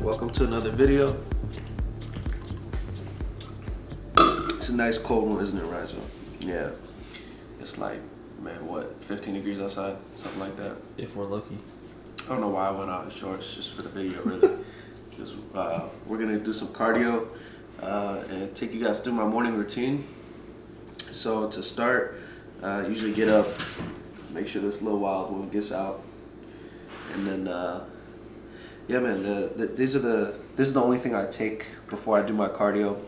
Welcome to another video. It's a nice cold one, isn't it, Rizo? Yeah. It's like, man, what, 15 degrees outside? Something like that. If we're lucky. I don't know why I went out in shorts, just for the video, really. Because we're gonna do some cardio and take you guys through my morning routine. So to start, usually get up, make sure this little wild one gets out, and then yeah, man, this is the only thing I take before I do my cardio.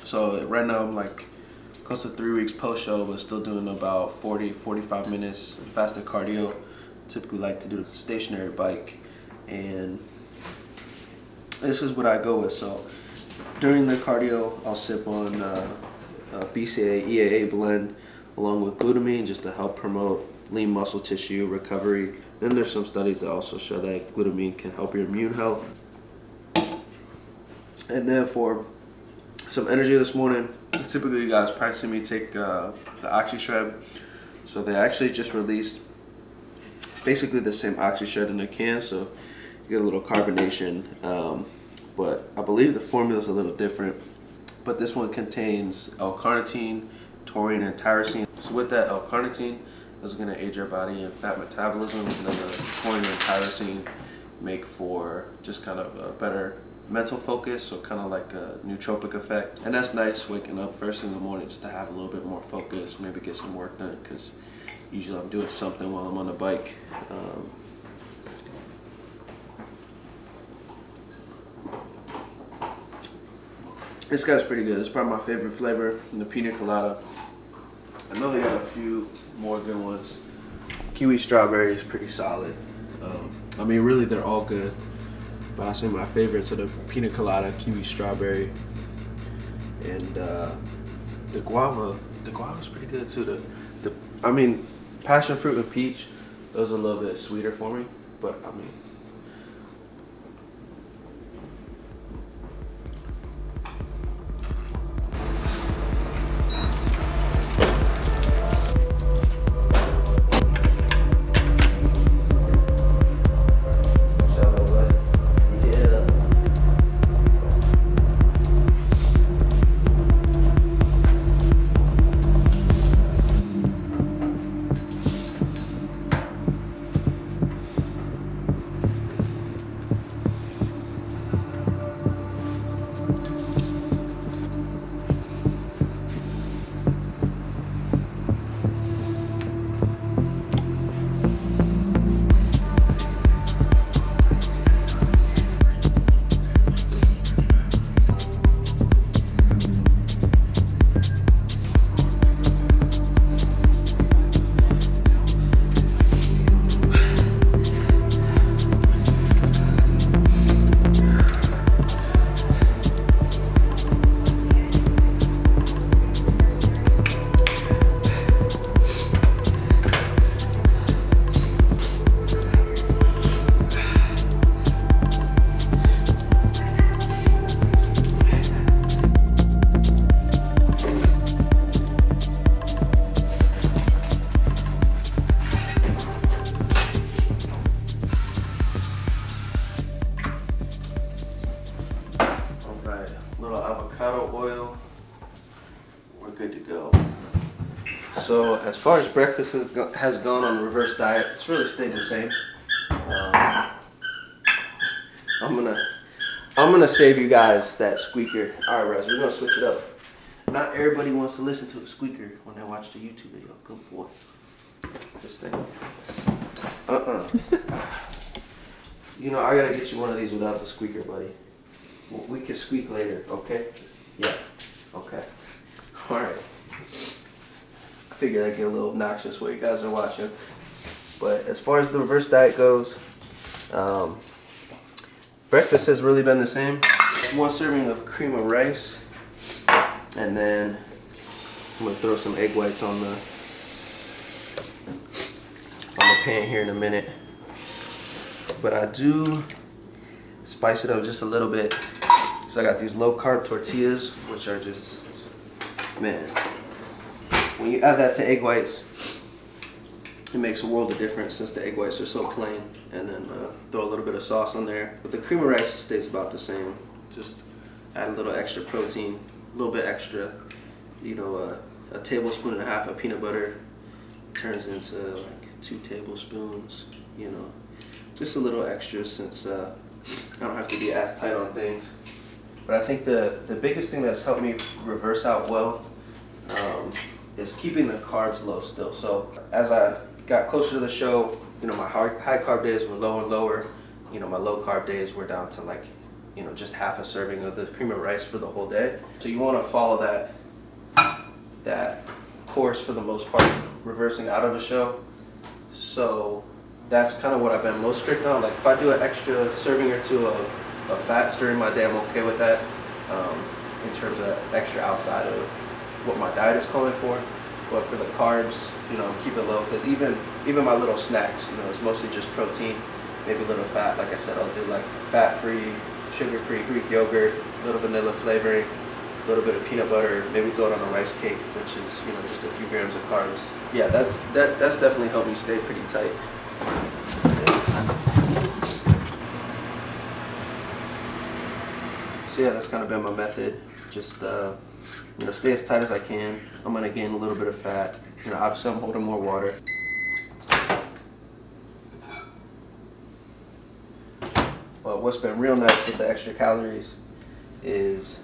So right now I'm like close to 3 weeks post show, but still doing about 40-45 minutes fasted cardio. Typically like to do the stationary bike, and this is what I go with. So during the cardio, I'll sip on BCAA EAA blend along with glutamine just to help promote lean muscle tissue recovery. Then there's some studies that also show that glutamine can help your immune health. And then for some energy this morning, typically you guys probably see me take the OxyShred. So they actually just released basically the same OxyShred in a can, so you get a little carbonation, but I believe the formula is a little different. But this one contains L-carnitine, taurine, and tyrosine. So with that L-carnitine, is going to aid your body in fat metabolism, and then the taurine and tyrosine make for just kind of a better mental focus, so kind of like a nootropic effect. And that's nice waking up first in the morning just to have a little bit more focus, maybe get some work done, because usually I'm doing something while I'm on the bike. This guy's pretty good. It's probably my favorite flavor, the pina colada. I know they got a few more good ones. Kiwi strawberry is pretty solid. I mean, really, they're all good, but I say my favorites are the pina colada, kiwi strawberry, and the guava. The guava's pretty good too. I mean, passion fruit and peach, those are a little bit sweeter for me, but I mean. Little avocado oil, we're good to go. So as far as breakfast has gone on the reverse diet, it's really stayed the same. I'm gonna save you guys that squeaker. All right, Rez, we're gonna switch it up. Not everybody wants to listen to a squeaker when they watch the YouTube video. Good boy. This thing. You know, I gotta get you one of these without the squeaker, buddy. We can squeak later, okay? Yeah, okay. All right. I figured I'd get a little obnoxious while you guys are watching. But as far as the reverse diet goes, breakfast has really been the same. 1 serving of cream of rice, and then I'm gonna throw some egg whites on the pan here in a minute. But I do spice it up just a little bit. So I got these low carb tortillas, which are just, man, when you add that to egg whites, it makes a world of difference since the egg whites are so plain. And then throw a little bit of sauce on there. But the cream of rice stays about the same. Just add a little extra protein, a little bit extra. You know, a tablespoon and a half of peanut butter turns into like 2 tablespoons. You know, just a little extra since I don't have to be as tight on things. But I think the biggest thing that's helped me reverse out well is keeping the carbs low still. So as I got closer to the show, you know, my high carb days were lower and lower. You know, my low carb days were down to like, you know, just half a serving of the cream of rice for the whole day. So you want to follow that course for the most part, reversing out of a show. So that's kind of what I've been most strict on. Like if I do an extra serving or two of fats during my day, I'm okay with that. In terms of extra outside of what my diet is calling for. But for the carbs, you know, keep it low, because even my little snacks, you know, it's mostly just protein, maybe a little fat. Like I said, I'll do like fat-free, sugar-free Greek yogurt, a little vanilla flavoring, a little bit of peanut butter, maybe throw it on a rice cake, which is, you know, just a few grams of carbs. Yeah, that's definitely helped me stay pretty tight. So yeah, that's kind of been my method. Just you know, stay as tight as I can. I'm gonna gain a little bit of fat. You know, obviously I'm holding more water. But what's been real nice with the extra calories is,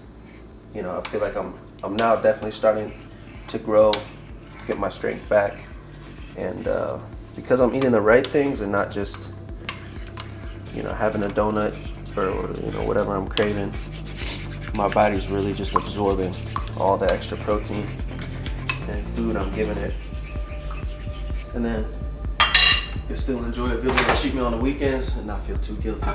you know, I feel like I'm now definitely starting to grow, get my strength back, and because I'm eating the right things and not just, you know, having a donut or you know, whatever I'm craving, my body's really just absorbing all the extra protein and food I'm giving it. And then you still enjoy a good little cheat meal on the weekends and not feel too guilty.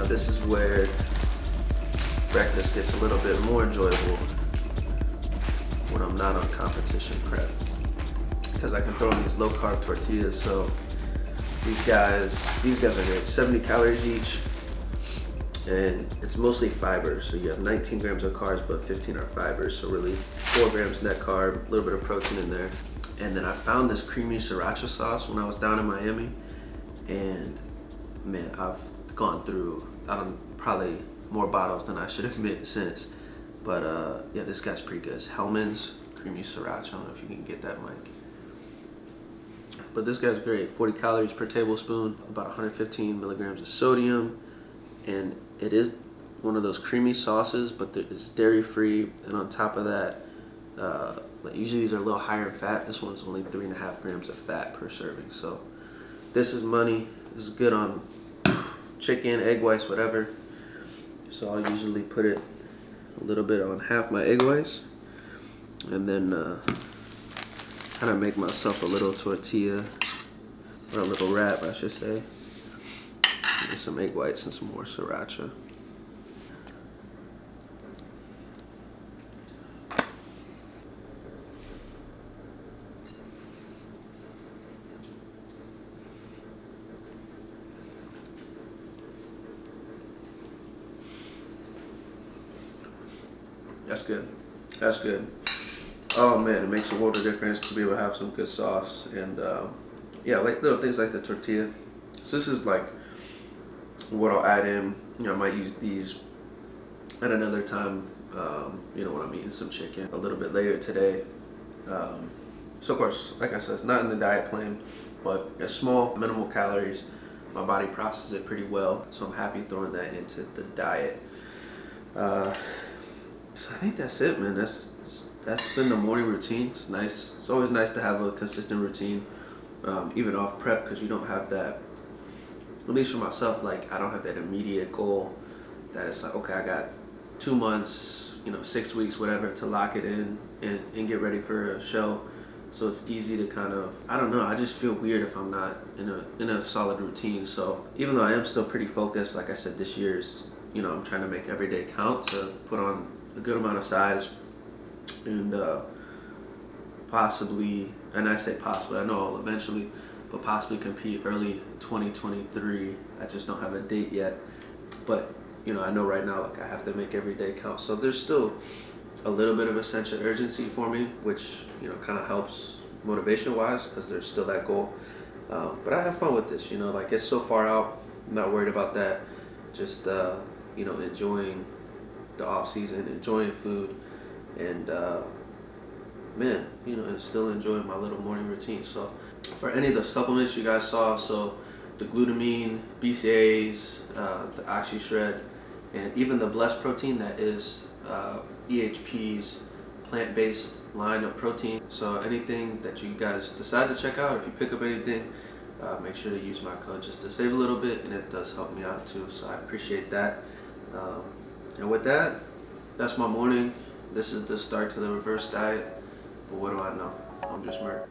This is where breakfast gets a little bit more enjoyable when I'm not on competition prep, because I can throw in these low carb tortillas. So these guys are great. 70 calories each, and it's mostly fiber. So you have 19 grams of carbs, but 15 are fibers. So really 4 grams net carb, a little bit of protein in there. And then I found this creamy sriracha sauce when I was down in Miami, and man, I've gone through probably more bottles than I should admit since. But yeah, this guy's pretty good. It's Hellmann's creamy sriracha. I don't know if you can get that, Mike. But this guy's great. 40 calories per tablespoon, about 115 milligrams of sodium, and it is one of those creamy sauces, but it's dairy free. And on top of that, like usually these are a little higher in fat. This one's only 3.5 grams of fat per serving. So this is money. This is good on chicken, egg whites, whatever. So I'll usually put it a little bit on half my egg whites, and then kind of make myself a little tortilla, or a little wrap, I should say, with some egg whites and some more sriracha. That's good. That's good. Oh man, it makes a world of difference to be able to have some good sauce, and yeah, like little things like the tortilla. So this is like what I'll add in. You know, I might use these at another time. You know, when I'm eating some chicken a little bit later today. So of course, like I said, it's not in the diet plan, but it's small, minimal calories. my body processes it pretty well. So I'm happy throwing that into the diet. So I think that's it, man. That's been the morning routine. It's nice. It's always nice to have a consistent routine, even off prep, because you don't have that. At least for myself, like I don't have that immediate goal that it's like, okay, I got 2 months, 6 weeks, whatever, to lock it in and get ready for a show. So it's easy to kind of, I don't know, I just feel weird if I'm not in a solid routine. So even though I am still pretty focused, like I said, this year's, I'm trying to make every day count to put on a good amount of size and possibly, and I say possibly, I know I'll eventually, but possibly compete early 2023. I just don't have a date yet. But, I know right now, like I have to make every day count. So there's still a little bit of a sense of urgency for me, which, kind of helps motivation wise because there's still that goal. But I have fun with this, like it's so far out. I'm not worried about that. Just, enjoying the off season, enjoying food, and man, and still enjoying my little morning routine. So for any of the supplements you guys saw, so the glutamine, BCAAs, the OxyShred, and even the Blessed protein that is EHP's plant-based line of protein. So anything that you guys decide to check out, if you pick up anything, make sure to use my code just to save a little bit, and it does help me out too, so I appreciate that. And with that, that's my morning. This is the start to the reverse diet, but what do I know? I'm just Mert.